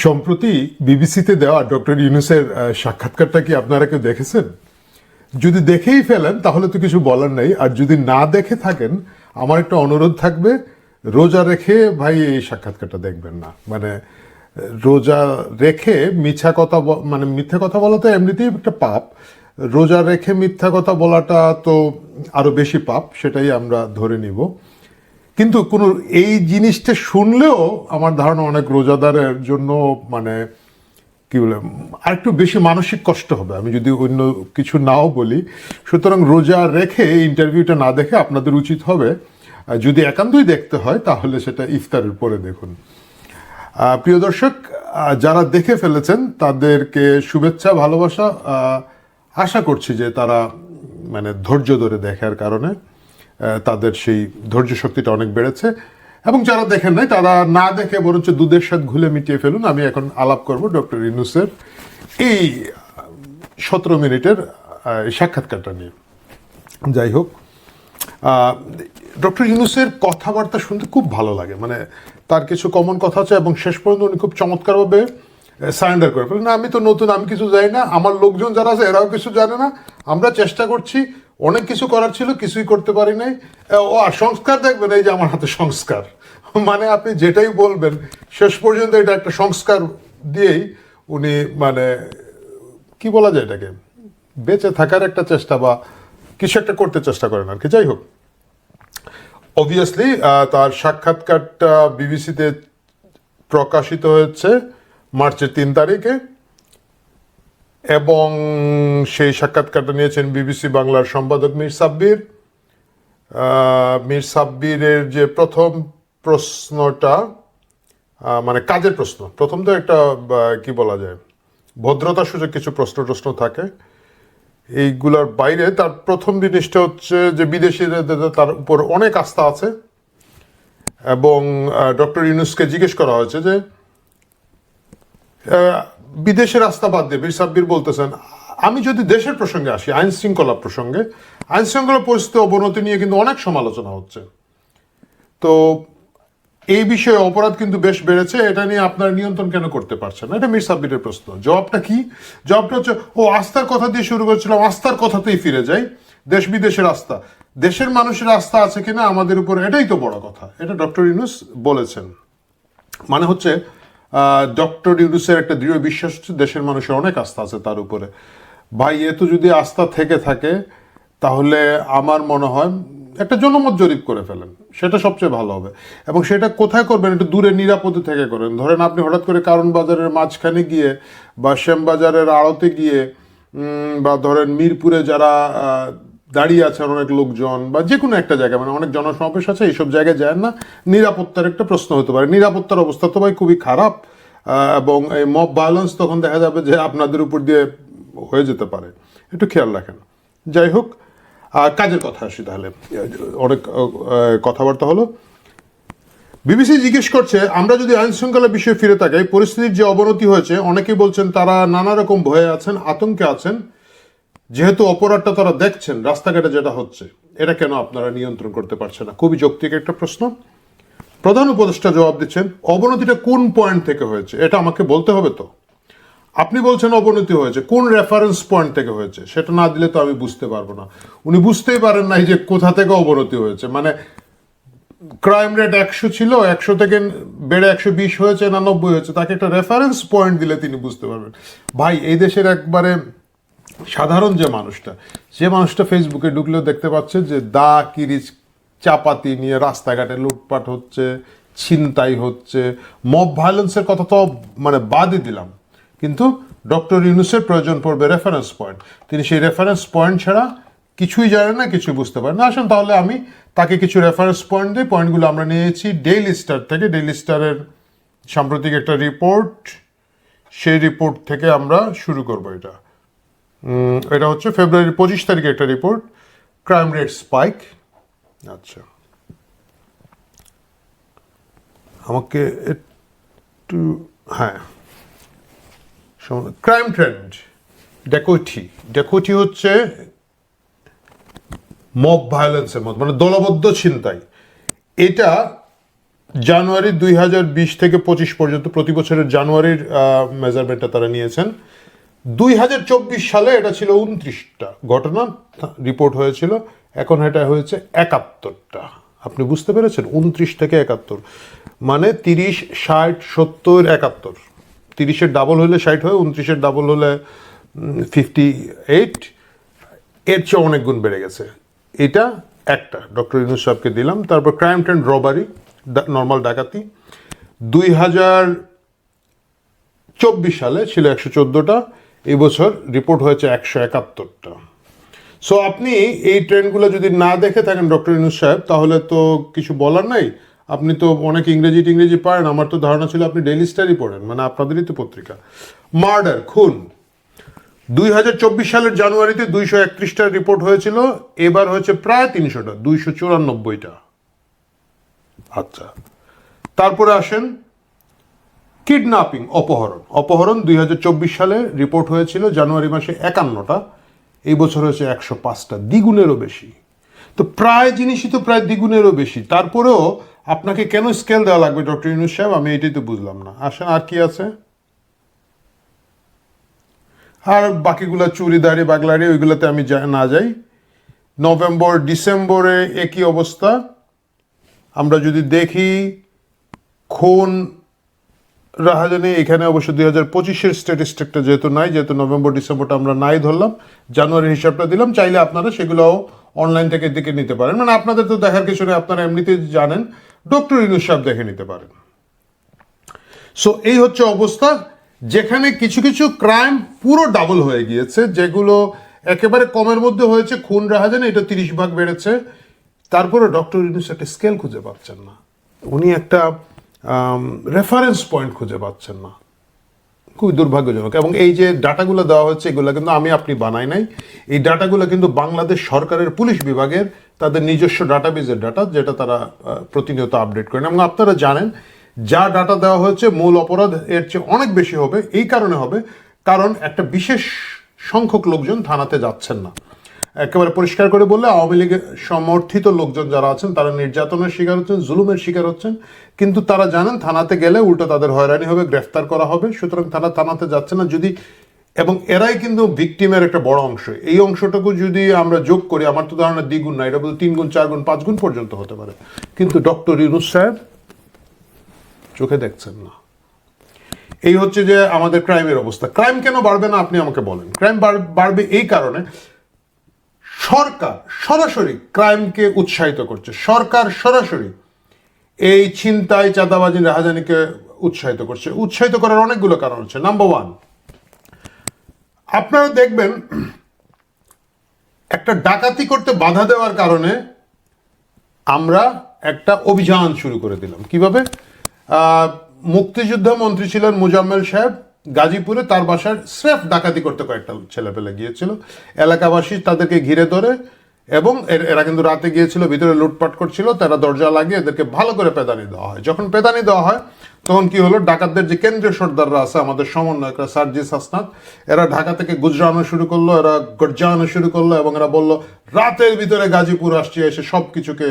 সম্প্রতি বিবিসিতে দেওয়া ডক্টর ইউনূসের সাক্ষাৎকারটা কি আপনারা কেউ দেখেছেন? যদি দেখেই ফেলেন তাহলে তো কিছু বলার নেই, আর যদি না দেখে থাকেন আমার একটা অনুরোধ থাকবে, রোজা রেখে ভাই এই সাক্ষাৎকারটা দেখবেন না। মানে রোজা রেখে মিথ্যা কথা মানে মিথ্যা কথা বলা তো এমনিতেই একটা পাপ, রোজা রেখে মিথ্যা কথা বলাটা তো আরো বেশি পাপ, সেটাই আমরা ধরে নিব। কিন্তু কোনো এই জিনিসটা শুনলেও আমার ধারণা অনেক রোজাদারের জন্য মানে কি বলে আরেকটু বেশি মানসিক কষ্ট হবে, আমি যদি অন্য কিছু নাও বলি। সুতরাং রোজা রেখে ইন্টারভিউটা না দেখে আপনাদের উচিত হবে, যদি একান্তই দেখতে হয় তাহলে সেটা ইফতারের পরে দেখুন। প্রিয় দর্শক, যারা দেখে ফেলেছেন তাদেরকে শুভেচ্ছা ভালোবাসা। আশা করছি যে তারা মানে ধৈর্য ধরে দেখার কারণে তাদের সেই ধৈর্য শক্তিটা অনেক বেড়েছে, এবং যারা দেখেন নাই তারা না দেখে বরঞ্চ দুধের সাথে ঘুলে মিটিয়ে ফেলুন। আমি এখন আলাপ করব ডক্টর ইউনূসের এই 17 মিনিটের সাক্ষাৎকারটা নিয়ে। যাই হোক, ডক্টর ইউনূসের কথাবার্তা শুনতে খুব ভালো লাগে, মানে তার কিছু কমন কথা আছে এবং শেষ পর্যন্ত উনি খুব চমৎকারভাবে সারেন্ডার করে ফেলেন। না, আমি তো নতুন, আমি কিছু জানি না, আমার লোকজন যারা আছে এরাও কিছু জানে না, আমরা চেষ্টা করছি, অনেক কিছু করার ছিল কিছুই করতে পারি নাই। ও আর সংস্কার দেখবেন, এই যে আমার হাতে সংস্কার, মানে আপনি যেটাই বলবেন শেষ পর্যন্ত এটা একটা সংস্কার দিয়েই উনি মানে কি বলা যায় এটাকে বেঁচে থাকার একটা চেষ্টা বা কিছু একটা করতে চেষ্টা করেন আর কি। যাই হোক, অবভিয়াসলি তার সাক্ষাৎকারটা বিবিসিতে প্রকাশিত হয়েছে মার্চের 3 তারিখে, এবং সেই সাক্ষাৎকারটা নিয়েছেন বিবিসি বাংলার সম্পাদক মীর সাব্বির। মীর সাব্বিরের যে প্রথম প্রশ্নটা মানে কাজের প্রশ্ন, প্রথম তো একটা কি বলা যায় ভদ্রতা সূচক কিছু প্রশ্ন থাকে, এইগুলার বাইরে তার প্রথম জিনিসটা হচ্ছে যে বিদেশিদের তার উপর অনেক আস্থা আছে, এবং ডক্টর ইউনূসকে জিজ্ঞেস করা হয়েছে যে বিদেশের আস্থা বাদ দিয়ে মীর সাব্বির বলতেছেন, আমি যদি দেশের প্রসঙ্গে আসি, আইন শৃঙ্খলা প্রসঙ্গে, আইন শৃঙ্খলা পরিস্থিতি অবনতি নিয়ে কিন্তু অনেক সমালোচনা হচ্ছে, তো এই বিষয়ে অপরাধ কিন্তু বেশ বেড়েছে, এটা নিয়ে আপনারা নিয়ন্ত্রণ কেন করতে পারছেন না? এটা মীর সাব্বিরের প্রশ্ন। জবাবটা কি? জবাবটা হচ্ছে, ও আস্থার কথা দিয়ে শুরু করেছিলাম, আস্থার কথাতেই ফিরে যাই, দেশ বিদেশের আস্থা, দেশের মানুষের আস্থা আছে কিনা আমাদের উপর, এটাই তো বড় কথা। এটা ডক্টর ইউনূস বলেছেন। মানে হচ্ছে ডক্টর ইউনূসের একটা দৃঢ় বিশ্বাস হচ্ছে দেশের মানুষের অনেক আস্থা আছে তার উপরে। ভাই, এ তো যদি আস্থা থেকে থাকে তাহলে আমার মনে হয় একটা জনমত জরিপ করে ফেলেন, সেটা সবচেয়ে ভালো হবে। এবং সেটা কোথায় করবেন? একটু দূরে নিরাপদে থেকে করেন। ধরেন আপনি হঠাৎ করে কারণ বাজারের মাঝখানে গিয়ে বা শ্যামবাজারের আড়তে গিয়ে বা ধরেন মিরপুরে যারা দাঁড়িয়ে আছেন অনেক লোকজন বা যে কোনো একটা জায়গায়, মানে অনেক জনসমাবেশ আছে, এইসব জায়গায় যায় না। নিরাপত্তার একটা প্রশ্ন হতে পারে, নিরাপত্তার অবস্থা তো ভাই খুবই খারাপ, এবং এই মব ভায়োলেন্স তখন দেখা যাবে যে আপনাদের উপর দিয়ে হয়ে যেতে পারে, একটু খেয়াল রাখেন। যাই হোক, কাজের কথা আসি তাহলে, অনেক কথাবার্তা হলো। বিবিসি জিজ্ঞেস করছে, আমরা যদি আইন শৃঙ্খলা বিষয়ে ফিরে তাকাই, পরিস্থিতির যে অবনতি হয়েছে, অনেকেই বলছেন তারা নানা রকম ভয়ে আছেন, আতঙ্কে আছেন, যেহেতু অপরাধটা তারা দেখছেন রাস্তাঘাটে যেটা হচ্ছে, এটা কেন আপনারা নিয়ন্ত্রণ করতে পারছেন না? খুবই যৌক্তিক একটা প্রশ্ন। প্রধান উপদেষ্টা জবাব দিচ্ছেন, অবনতিটা কোন পয়েন্ট থেকে হয়েছে এটা আমাকে বলতে হবে তো। আপনি বলছেন অবনতি হয়েছে, কোন রেফারেন্স পয়েন্ট থেকে হয়েছে সেটা না দিলে তো আমি বুঝতে পারবো না। উনি বুঝতেই পারেন নাই যে কোথা থেকে অবনতি হয়েছে। মানে ক্রাইম রেট 100 ছিল, 100 থেকে বেড়ে 120 হয়েছে না 90 হয়েছে, তাকে একটা রেফারেন্স পয়েন্ট দিলে তিনি বুঝতে পারবেন। ভাই, এই দেশের একবারে সাধারণ যে মানুষটা ফেসবুকে ঢুকলেও দেখতে পাচ্ছে যে দা কিরিচ চাপাতি নিয়ে রাস্তাঘাটে লুটপাট হচ্ছে, ছিনতাই হচ্ছে, মব ভায়োলেন্সের কথা তো মানে বাদই দিলাম, কিন্তু ডক্টর ইউনূসের প্রয়োজন পড়বে রেফারেন্স পয়েন্ট। তিনি সেই রেফারেন্স পয়েন্ট ছাড়া কিছুই জানেন না, কিছুই বুঝতে পারেন না। আসুন তাহলে আমি তাকে কিছু রেফারেন্স পয়েন্ট দিই। পয়েন্টগুলো আমরা নিয়েছি ডেইলি স্টার থেকে, ডেইলি স্টারের সাম্প্রতিক একটা রিপোর্ট, সেই রিপোর্ট থেকে আমরা শুরু করব। এটা হচ্ছে ফেব্রুয়ারির 25 তারিখে একটা রিপোর্ট, ক্রাইম রেট স্পাইক। আচ্ছা, আমাকে একটু হ্যাঁ, ক্রাইম ট্রেন্ড, ড্যাকোইটি হচ্ছে মব ভায়োলেন্সের মতো, মানে দলবদ্ধ ছিনতাই। এটা জানুয়ারি 2020 থেকে 25 পর্যন্ত প্রতি বছরের জানুয়ারির মেজারমেন্টটা তারা নিয়েছেন। 2024 সালে এটা ছিল 29টা ঘটনা রিপোর্ট হয়েছিল, এখন এটা হয়েছে 71টা। আপনি বুঝতে পেরেছেন? 29 থেকে 71, মানে 30, 60, 70, 71। 30-এর ডাবল হলে 60 হয়, 29-এর ডাবল হলে 58। এর চেয়ে অনেক গুণ বেড়ে গেছে। এটা একটা ডক্টর ইউনূস সাহেবকে দিলাম। তারপর ক্রাইম ট্রেন্ড রবারি, নর্মাল ডাকাতি, 2024 সালে ছিল 114টা, এই বছর রিপোর্ট হয়েছে 171টা। সো আপনি এই ট্রেন্ডগুলো যদি না দেখে থাকেন ডক্টর ইউনূস সাহেব, তাহলে তো কিছু বলার নাই। আপনি তো অনেক ইংরেজি পারেন, আমার তো ধারণা ছিল আপনি ডেইলি স্টারই পড়েন, মানে আপনাদেরই তো পত্রিকা। মার্ডার, খুন, 2024 সালের জানুয়ারিতে 231টা রিপোর্ট হয়েছিল, এবার হয়েছে প্রায় 300টা, 294টা। আচ্ছা, তারপরে আসেন কিডন্যাপিং, অপহরণ 2024 সালে রিপোর্ট হয়েছিল জানুয়ারি মাসে 51টা, এই বছর হয়েছে 105টা, দ্বিগুণেরও বেশি। তো প্রায় জিনিসই তো প্রায় দ্বিগুণেরও বেশি। তারপরেও আপনাকে কেন স্কেল দেওয়া লাগবে ডক্টর ইউনূস সাহেব, আমি এটাই তো বুঝলাম না। আসেন, আর কি আছে? আর বাকিগুলো চুরি, দাড়ি, বাগলাড়ি, ওইগুলোতে আমি না যাই। নভেম্বর ডিসেম্বরে একই অবস্থা। আমরা যদি দেখি খুন রাহাজানি, এখানে অবশ্য 2025-এর স্ট্যাটিস্টিকটা যেহেতু নাই, যেহেতু নভেম্বর ডিসেম্বরটা আমরা নাই ধরলাম, জানুয়ারির হিসাবটা দিলাম। চাইলে আপনারা সেগুলোও অনলাইন থেকে দেখে নিতে পারেন, মানে আপনাদের তো দেখার কিছু নেই, আপনারা এমনিতেই জানেন, ডক্টর ইউনূস সাহেব দেখে নিতে পারেন। সো এই হচ্ছে অবস্থা, যেখানে কিছু কিছু ক্রাইম পুরো ডাবল হয়ে গিয়েছে, যেগুলো একেবারে কমের মধ্যে হয়েছে, খুন রাহাজানি এটা 30 ভাগ বেড়েছে। তারপরে ডক্টর ইউনূস একটা স্কেল খুঁজে পাচ্ছেন না, উনি একটা রেফারেন্স পয়েন্ট খুঁজে পাচ্ছেন না, খুবই দুর্ভাগ্যজনক। এবং এই যে ডাটাগুলো দেওয়া হচ্ছে, এগুলো কিন্তু আমি আপনি বানাই নাই, এই ডাটাগুলো কিন্তু বাংলাদেশ সরকারের পুলিশ বিভাগের তাদের নিজস্ব ডাটাবেজের ডাটা, যেটা তারা প্রতিনিয়ত আপডেট করেন। এবং আপনারা জানেন, যা ডাটা দেওয়া হয়েছে মূল অপরাধ এর চেয়ে অনেক বেশি হবে। এই কারণে হবে কারণ একটা বিশেষ সংখ্যক লোকজন থানাতে যাচ্ছেন না। একেবারে পরিষ্কার করে বললে, আওয়ামী লীগের সমর্থিত লোকজন যারা আছেন তারা নির্যাতনের শিকার হচ্ছেন, জুলুমের শিকার হচ্ছেন, কিন্তু তারা জানেন থানাতে গেলে উল্টো তাদের হয়রানি হবে, গ্রেফতার করা হবে, সুতরাং তারা থানাতে যাচ্ছে না। যদি, এবং এরাই কিন্তু ভিকটিমের একটা বড় অংশ, এই অংশটুকু যদি আমরা যোগ করি, আমার তো ধারণা দ্বিগুণ না, এটা বলতে 3 গুণ, 4 গুণ, 5 গুণ পর্যন্ত হতে পারে। কিন্তু ডক্টর ইউনূস সাহেব চোখে দেখছেন না। এই হচ্ছে যে আমাদের ক্রাইমের অবস্থা। ক্রাইম কেন বাড়বে না আপনি আমাকে বলেন? ক্রাইম বাড়বে এই কারণে, সরকার সরাসরি ক্রাইমকে উৎসাহিত করছে। সরকার সরাসরি এই ছিনতাই, চাঁদাবাজি, রাহাজানিকে উৎসাহিত করছে। উৎসাহিত করার অনেকগুলো কারণ আছে। নাম্বার 1, আপনারা দেখবেন একটা ডাকাতি করতে বাধা দেওয়ার কারণে আমরা একটা অভিযান শুরু করে দিলাম। কিভাবে? মুক্তিযুদ্ধ মন্ত্রী ছিলেন মোজাম্মেল সাহেব, গাজীপুরে তার বাসার স্রেফ ডাকাতি করতে কয়েকটা ছেলেপেলে গিয়েছিল, এলাকাবাসী তাদেরকে ঘিরে ধরে, এবং এরা কিন্তু রাতে গিয়েছিল, ভিতরে লুটপাট করছিল, তারা দরজা লাগিয়ে এদেরকে ভালো করে পেদানি দেওয়া হয়। যখন পেদানি দেওয়া হয় তখন কি হলো, ডাকাতদের যে কেন্দ্রীয় সর্দাররা আছে, আমাদের সমন্বয়করা, সার্জিস হাসনাত, এরা ঢাকা থেকে গুজরানো শুরু করলো, এরা গর্জানো শুরু করলো, এবং এরা বললো রাতের ভিতরে গাজীপুর আসছে, এসে সব কিছুকে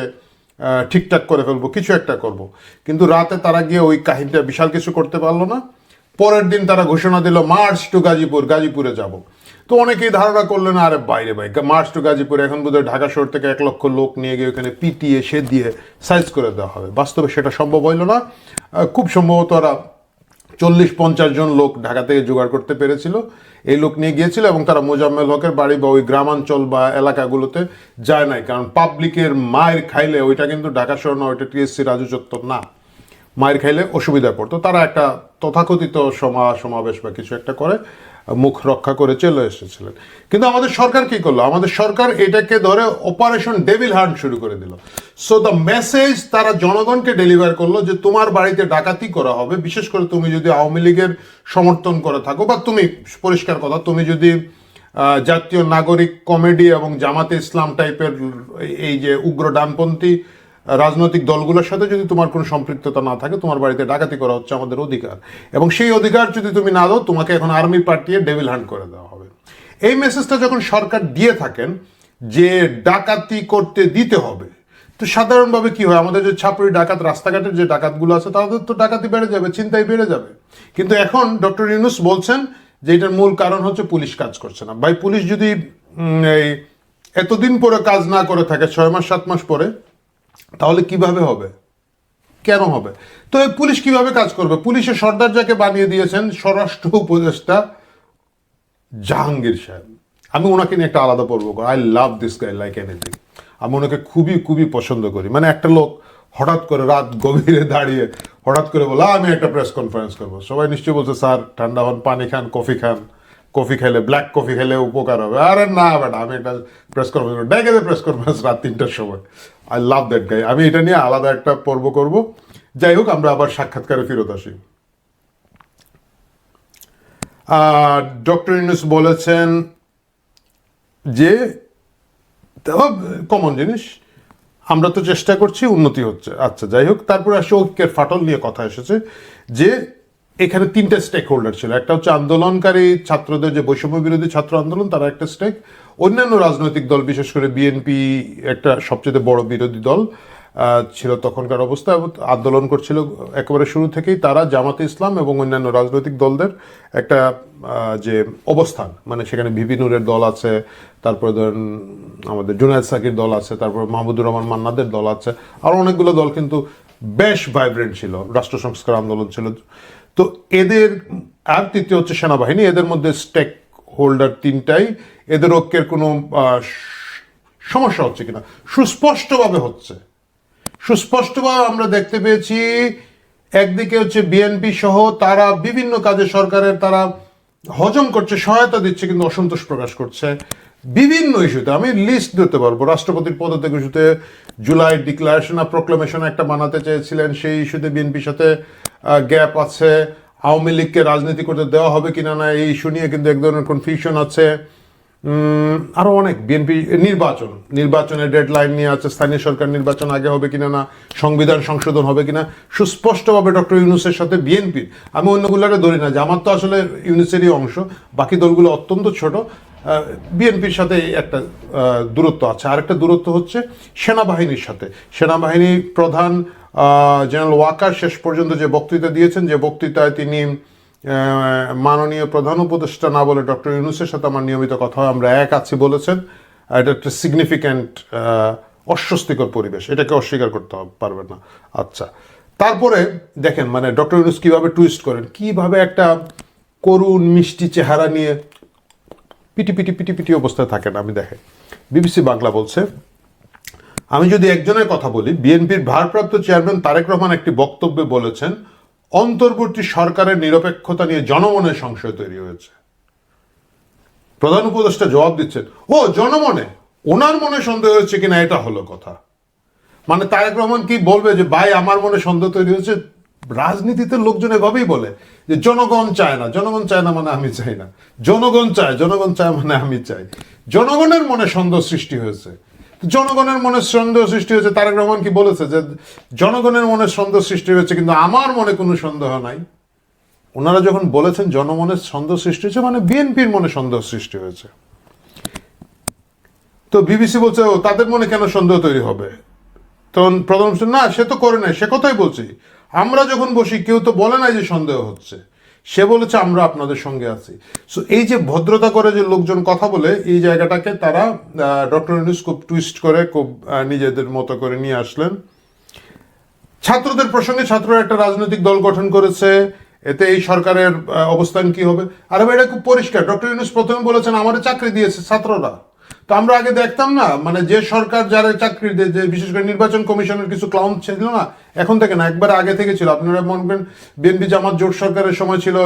ঠিকঠাক করে ফেলবো, কিছু একটা করব। কিন্তু রাতে তারা গিয়ে ওই কাহিনীটা বিশাল কিছু করতে পারলো না। পরের দিন তারা ঘোষণা দিল মার্চ টু গাজীপুর, গাজীপুরে যাব। তো অনেকেই ধারণা করলেন, আরে বাইরে ভাই, মার্চ টু গাজীপুর, এখন বোধহয় ঢাকা শহর থেকে 1 লক্ষ লোক নিয়ে গিয়ে ওখানে পিটিয়ে সে দিয়ে সাইজ করে দেওয়া হবে। বাস্তবে সেটা সম্ভব হইল না। খুব সম্ভবত ওরা 40-50 জন লোক ঢাকা থেকে জোগাড় করতে পেরেছিল, এই লোক নিয়ে গিয়েছিল, এবং তারা মোজাম্মেল হকের বাড়ি বা ওই গ্রামাঞ্চল বা এলাকাগুলোতে যায় নাই। কারণ পাবলিকের মায়ের খাইলে, ওইটা কিন্তু ঢাকা শহর না, ওইটা টিএসসি রাজু চত্বর না, মায়ের খাইলে অসুবিধা পড়তো। তারা একটা তথাকথিত সমাবেশ বা কিছু একটা করে মুখ রক্ষা করে চলে এসেছিলেন। কিন্তু আমাদের সরকার কি করলো? আমাদের সরকার এটাকে ধরে অপারেশন ডেভিল হান্ট শুরু করে দিল। সো দ্য মেসেজ তারা জনগণকে ডেলিভার করলো যে তোমার বাড়িতে ডাকাতি করা হবে, বিশেষ করে তুমি যদি আওয়ামী লীগের সমর্থন করে থাকো, বা তুমি, পরিষ্কার কথা, তুমি যদি জাতীয় নাগরিক কমিটি এবং জামাতে ইসলাম টাইপের এই যে উগ্র ডানপন্থী রাজনৈতিক দলগুলোর সাথে যদি তোমার কোনো সম্পৃক্ততা না থাকে, তোমার বাড়িতে ডাকাতি করা হচ্ছে আমাদের অধিকার, এবং সেই অধিকার যদি তুমি না দাও, তোমাকে এখন আর্মি পাঠিয়ে ডেভিল হান্ট করে দেওয়া হবে। এই মেসেজটা যখন সরকার দিয়ে থাকেন যে ডাকাতি করতে দিতে হবে, তো সাধারণভাবে কি হয়, আমাদের যে ছাপড়ি ডাকাত, রাস্তাঘাটের যে ডাকাতগুলো আছে তাদের তো ডাকাতি বেড়ে যাবে, ছিনতাই বেড়ে যাবে। কিন্তু এখন ডক্টর ইউনূস বলছেন যে এটার মূল কারণ হচ্ছে পুলিশ কাজ করছে না। ভাই, পুলিশ যদি এই এতদিন পরে কাজ না করে থাকে, 6 মাস 7 মাস পরে, তাহলে কিভাবে হবে, কেন হবে? তো এই পুলিশ কিভাবে কাজ করবে? পুলিশের সর্দার যাকে বানিয়ে দিয়েছেন স্বরাষ্ট্র উপদেষ্টা জাহাঙ্গীর সাহেব। আমি ওনাকে নিয়ে একটা আলাদা পর্ব করি। I love this guy like anything. আমি ওনাকে খুবই খুবই পছন্দ করি। মানে একটা লোক হঠাৎ করে রাত গভীরে দাঁড়িয়ে হঠাৎ করে বলে আমি একটা প্রেস কনফারেন্স করবো, সবাই নিশ্চয়ই বলছে স্যার ঠান্ডা হন, পানি খান, কফি খান, কফি খেলে, ব্ল্যাক কফি খেলে উপকার হবে। আরে না বেটা, আমি একটা প্রেস কনফারেন্স ডেকে দে, প্রেস কনফারেন্স রাত 3টার সময়। I love that guy. আমি এটা নিয়ে আলাদা একটা পর্ব করব। যাই হোক, আমরা আবার সাক্ষাৎকারে ফেরত আসি। ডক্টর ইউনূস বলেছেন যে কমন জিনিস, আমরা তো চেষ্টা করছি, উন্নতি হচ্ছে। আচ্ছা, যাই হোক, তারপরে আসে ঐক্যের ফাটল নিয়ে কথা এসেছে যে এখানে 3টে স্টেক হোল্ডার ছিল। একটা হচ্ছে আন্দোলনকারী ছাত্রদের, যে বৈষম্য বিরোধী ছাত্র আন্দোলন, তারা একটা স্টেক। অন্যান্য রাজনৈতিক দল, বিশেষ করে বিএনপি একটা সবচেয়ে বড় বিরোধী দল ছিল তখনকার অবস্থা, আন্দোলন করছিল একেবারে শুরু থেকেই তারা, জামাতে ইসলাম এবং অন্যান্য রাজনৈতিক দলদের একটা যে অবস্থান, মানে সেখানে ভিপি নূরের দল আছে, তারপরে ধরেন আমাদের জুনায়েদ সাকির দল আছে, তারপর মাহমুদুর রহমান মান্নাদের দল আছে, আর অনেকগুলো দল কিন্তু বেশ ভাইব্রেন্ট ছিল, রাষ্ট্র সংস্কার আন্দোলন ছিল। তো এদের, আর তৃতীয় হচ্ছে সেনাবাহিনী, এদের মধ্যে স্টেক হোল্ডার 3টাই। এদের ঐক্যের কোনো সমস্যা হচ্ছে কিনা, সুস্পষ্টভাবে হচ্ছে। সুস্পষ্টভাবে আমরা দেখতে পেয়েছি, একদিকে হচ্ছে বিএনপি সহ তারা বিভিন্ন কাজে সরকারের তারা হজম করছে, সহায়তা দিচ্ছে, কিন্তু অসন্তোষ প্রকাশ করছে বিভিন্ন ইস্যুতে। আমি লিস্ট দিতে পারবো। রাষ্ট্রপতির পদত্যাগ ইস্যুতে জুলাই ডিক্লারেশন অফ প্রোক্লামেশন একটা বানাতে চেয়েছিলেন, সেই ইস্যুতে বিএনপির সাথে গ্যাপ আছে। আওয়ামী লীগকে রাজনীতি করতে দেওয়া হবে কিনা না, এই ইস্যু নিয়ে কিন্তু এক ধরনের কনফিউশন আছে। আরও অনেক, বিএনপি নির্বাচনের ডেডলাইন নিয়ে আছে, স্থানীয় সরকার নির্বাচন আগে হবে কিনা না, সংবিধান সংশোধন হবে কিনা, সুস্পষ্টভাবে ডক্টর ইউনূসের সাথে বিএনপির, আমি অন্যগুলোকে ধরি না, যে আমার তো আসলে ইউনূসেরই অংশ, বাকি দলগুলো অত্যন্ত ছোট, বিএনপির সাথে একটা দূরত্ব আছে। আরেকটা দূরত্ব হচ্ছে সেনাবাহিনীর সাথে। সেনাবাহিনী প্রধান জেনারেল ওয়াকার শেষ পর্যন্ত যে বক্তৃতা দিয়েছেন, যে বক্তৃতায় তিনি মাননীয় প্রধান উপদেষ্টা না বলে ডক্টর ইউনূসের সাথে আমার নিয়মিত কথা হয়, আমরা এক আছি বলেছেন। এটা একটা সিগনিফিক্যান্ট অস্বস্তিকর পরিবেশ, এটাকে অস্বীকার করতে পারবেন না। আচ্ছা, তারপরে দেখেন মানে ডক্টর ইউনূস কীভাবে টুইস্ট করেন, কীভাবে একটা করুণ মিষ্টি চেহারা নিয়ে পিটি পিটি পিটি পিটি অবস্থায় থাকেন। আমি দেখে বিবিসি বাংলা বলছে, আমি যদি একজনের কথা বলি, বিএনপির ভারপ্রাপ্ত চেয়ারম্যান তারেক রহমান একটি বক্তব্যে বলেছেন অন্তর্বর্তী সরকারের নিরপেক্ষতা নিয়ে জনমনে সংশয় তৈরি হয়েছে। প্রধান উপদেষ্টা জবাব দিচ্ছেন, ও জনমনে, ওনার মনে সন্দেহ হয়েছে কিনা এটা হলো কথা। মানে তারেক রহমান কি বলবে যে ভাই আমার মনে সন্দেহ তৈরি হয়েছে? রাজনীতিতে লোকজন এভাবেই বলে যে জনগণ চায় না, জনগণ চায় না মানে আমি চাই না, জনগণ চায়, জনগণ চায় মানে আমি চাই। জনগণের মনে সন্দেহ সৃষ্টি হয়েছে, জনগণের মনে সন্দেহ সৃষ্টি হয়েছে। তারেক রহমান কি বলেছে যে জনগণের মনে সন্দেহ সৃষ্টি হয়েছে কিন্তু আমার মনে কোনো সন্দেহ নাই? ওনারা যখন বলেছেন জনমনের সন্দেহ সৃষ্টি হয়েছে, মানে বিএনপির মনে সন্দেহ সৃষ্টি হয়েছে। তো বিবিসি বলছে ও তাদের মনে কেন সন্দেহ তৈরি হবে? তখন প্রধানমন্ত্রী না, সে তো করে নাই, সে কথাই বলছি, আমরা যখন বসি কেউ তো বলে নাই যে সন্দেহ হচ্ছে, সে বলেছে আমরা আপনাদের সঙ্গে আছি। সো এই যে ভদ্রতা করে যে লোকজন কথা বলে, এই জায়গাটাকে তারা ডক্টর ইউনূস খুব টুইস্ট করে, খুব নিজেদের মতো করে নিয়ে আসলেন। ছাত্রদের প্রসঙ্গে, ছাত্ররা একটা রাজনৈতিক দল গঠন করেছে, এতে এই সরকারের অবস্থান কি হবে? আর এটা খুব পরিষ্কার। ডক্টর ইউনূস প্রথমে বলেছেন আমাদের চাকরি দিয়েছে ছাত্ররা। তো আমরা আগে দেখতাম না, মানে যে সরকার যারা চাকরি দিয়ে, যে বিশেষ করে নির্বাচন কমিশনের কিছু ক্লাউন ছিল না, এখন থেকে না, একবার আগে থেকে ছিল। আপনারা মনে করেন বিএনপি জামাত জোট সরকারের সময় ছিল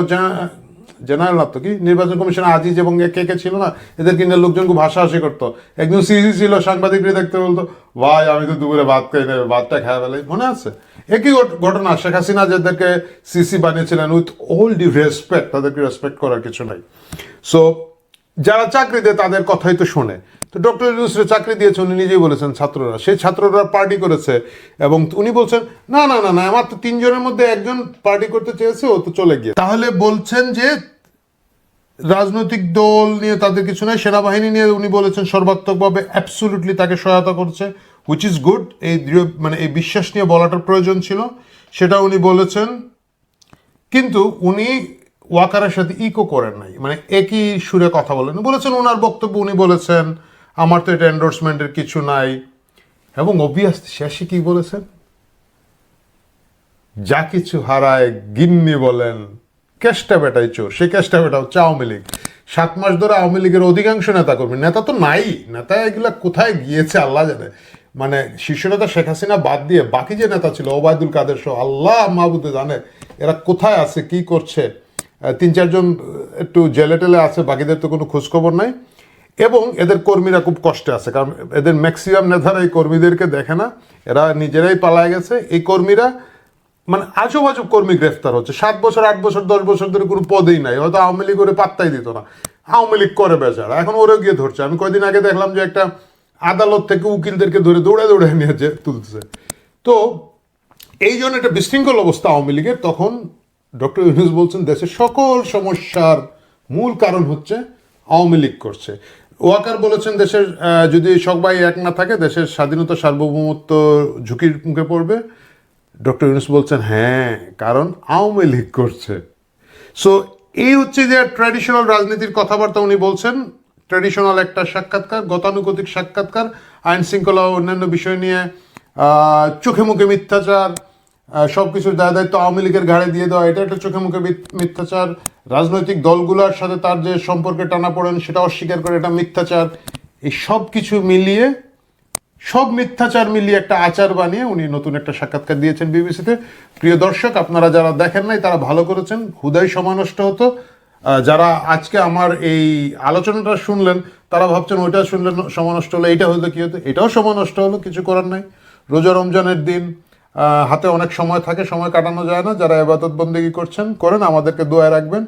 জেনারেল না তো কি নির্বাচন কমিশন আজিজ এবং কে কে ছিল না, এদের কিনে লোকজন খুব হাসাহাসি করতো। একজন সিসি ছিল, সাংবাদিকরা দেখতে বলতো ভাই আমি তো দুপুরে ভাত খাই না, ভাতটা খাওয়া বেলায়, মনে আছে? একই ঘটনা, শেখ হাসিনা যাদেরকে সিসি বানিয়েছিলেন, উইথ অল ডিউ রেসপেক্ট, তাদেরকে রেসপেক্ট করার কিছু নাই। সো যারা চাকরি দেয় তাদের কথাই তো শোনে। তো ডক্টর ইউনূসের চাকরি দিয়েছে, উনি নিজেই বলেছেন ছাত্ররা, সেই ছাত্ররা পার্টি করেছে, এবং উনি বলছেন না না না না, আমার তো 3 জনের মধ্যে একজন পার্টি করতে চেয়েছে, ও তো চলে গিয়ে। তাহলে বলছেন যে রাজনৈতিক দল নিয়ে তাদের কিছু নাই, সেনাবাহিনী নিয়ে উনি বলেছেন সর্বাত্মকভাবে অ্যাবসুলুটলি তাকে সহায়তা করছে। হুইচ ইজ গুড, এই দৃঢ় মানে এই বিশ্বাস নিয়ে বলাটার প্রয়োজন ছিল, সেটা উনি বলেছেন। কিন্তু উনি ওয়াকারের সাথে ইকো করেন নাই, মানে একই সুরে কথা বলেন, বলেছেন ওনার বক্তব্য উনি বলেছেন, আমার তো এটা এন্ডোর্সমেন্টের কিছু নাই। এবং অবভিয়াসলি শেষে কি বলেছেন, যা কিছু হারায় গিন্নি বলেন কেষ্টা বেটাই চোর, সেই কেষ্টা বেটা হচ্ছে আওয়ামী লীগ। 7 মাস ধরে আওয়ামী লীগের অধিকাংশ নেতা কর্মী, নেতা তো নাই, নেতা এগুলা কোথায় গিয়েছে আল্লাহ জানে, মানে শীর্ষ নেতা শেখ হাসিনা বাদ দিয়ে বাকি যে নেতা ছিল ওবায়দুল কাদের সহ আল্লাহ মাহবুদে জানে এরা কোথায় আছে কি করছে। 3-4 জন একটু জেলে টেলে আছে, বাকিদের তো কোনো খোঁজখবর নাই। এবং এদের কর্মীরা খুব কষ্টে আছে, কারণ এদের ম্যাক্সিমাম নেতারা এই কর্মীদেরকে দেখে না, এরা নিজেরাই পালায় গেছে। এই কর্মীরা মানে আজব আজব কর্মী গ্রেফতার হচ্ছে, 7 বছর 8 বছর 10 বছর ধরে কোনো পদেই নাই, হয়তো আওয়ামী লীগ করে পাত্তাই দিত না, আওয়ামী লীগ করে বেচারা, এখন ওরা গিয়ে ধরছে। আমি কয়দিন আগে দেখলাম যে একটা আদালত থেকে উকিলদেরকে ধরে দৌড়ে দৌড়ে নিয়ে তুলছে। তো এই জন্য একটা বিশৃঙ্খল অবস্থা আওয়ামী লীগের। তখন ডক্টর ইউনূস বলছেন দেশের সকল সমস্যার মূল কারণ হচ্ছে আওয়ামী লীগ করছে। ওয়াকার বলেছেন দেশের যদি সবাই এক না থাকে দেশের স্বাধীনতা সার্বভৌমত্ব ঝুঁকির মুখে পড়বে। ডক্টর ইউনূস বলছেন হ্যাঁ, কারণ আওয়ামী লীগ করছে। সো এই হচ্ছে যে ট্র্যাডিশনাল রাজনীতির কথাবার্তা উনি বলছেন, ট্র্যাডিশনাল একটা সাক্ষাৎকার, গতানুগতিক সাক্ষাৎকার, আইন শৃঙ্খলা ও অন্যান্য বিষয় নিয়ে চোখে মুখে মিথ্যাচার, সব কিছুর দায় দায়িত্ব আওয়ামী লীগের ঘাড়ে দিয়ে দেওয়া, এটা একটা চোখে মুখে মিথ্যাচার। রাজনৈতিক দলগুলোর সাথে তার যে সম্পর্কে টানাপোড়েন সেটা অস্বীকার করে এটা মিথ্যাচার। এই সব কিছু মিলিয়ে, সব মিথ্যাচার মিলিয়ে একটা আচার বানিয়ে উনি নতুন একটা সাক্ষাৎকার দিয়েছেন বিবিসিতে। প্রিয় দর্শক, আপনারা যারা দেখেন নাই তারা ভালো করেছেন, হুদাই সময় নষ্ট হতো। যারা আজকে আমার এই আলোচনাটা শুনলেন তারা ভাবছেন ওইটা শুনলেন সময় নষ্ট হলো, এইটা হলো কি হতো, এটাও সময় নষ্ট হলো, কিছু করার নাই। রোজা রমজানের দিন, হাতে অনেক সময় থাকে, সময় কাটানো যায় না। যারা ইবাদত বন্দেগী করছেন করেন, আমাদেরকে দোয়ায় রাখবেন।